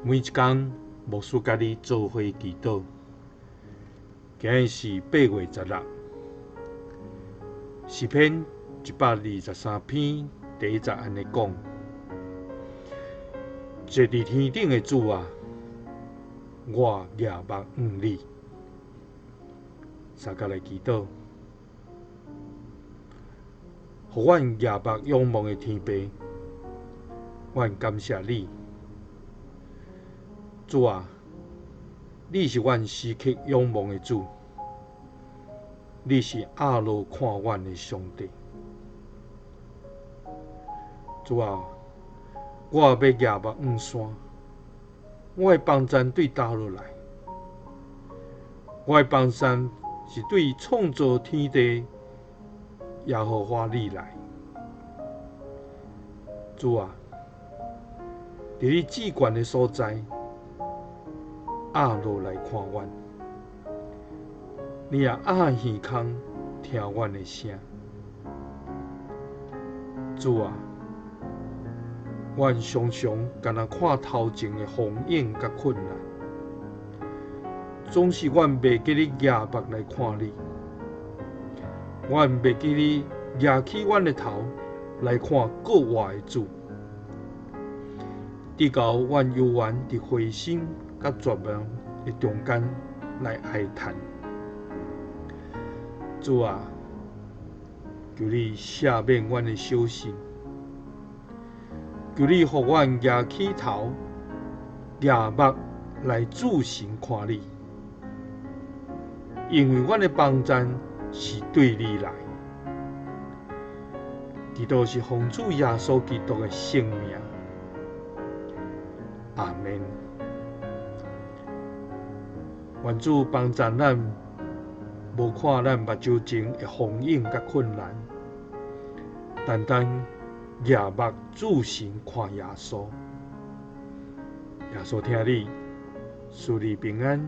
每一天，牧师家己做伙祈祷。今日是8月16日，诗篇123篇第1节安尼讲：坐伫天顶的主啊，我仰望你。三甲来祈祷，互阮仰望的天父，阮感谢你。主啊，你是阮时刻仰望的主，你是压落看阮的上帝。主啊，我要仰望山，我的帮助对倒落来。我的帮助是对创造天地耶和华你来。主啊，伫你至悬的所在，压落来看阮，你也压耳孔听阮的声。主啊，阮常常敢若看头前的风影甲困难，总是阮袂记你仰望来看你，阮袂记你举起阮的头来看国外的主，直到阮犹原伫灰心甲绝望的中间来哀叹。主啊，求你赦免阮的小心，求你互阮举起头，仰目来注神看你，因为阮的帮助是对你来。祈祷是奉主耶稣基督的圣名，阿们。愿主帮助咱，无看咱目睭前的风影甲困难，单单仰目注神看耶稣。耶稣听你，赐你平安。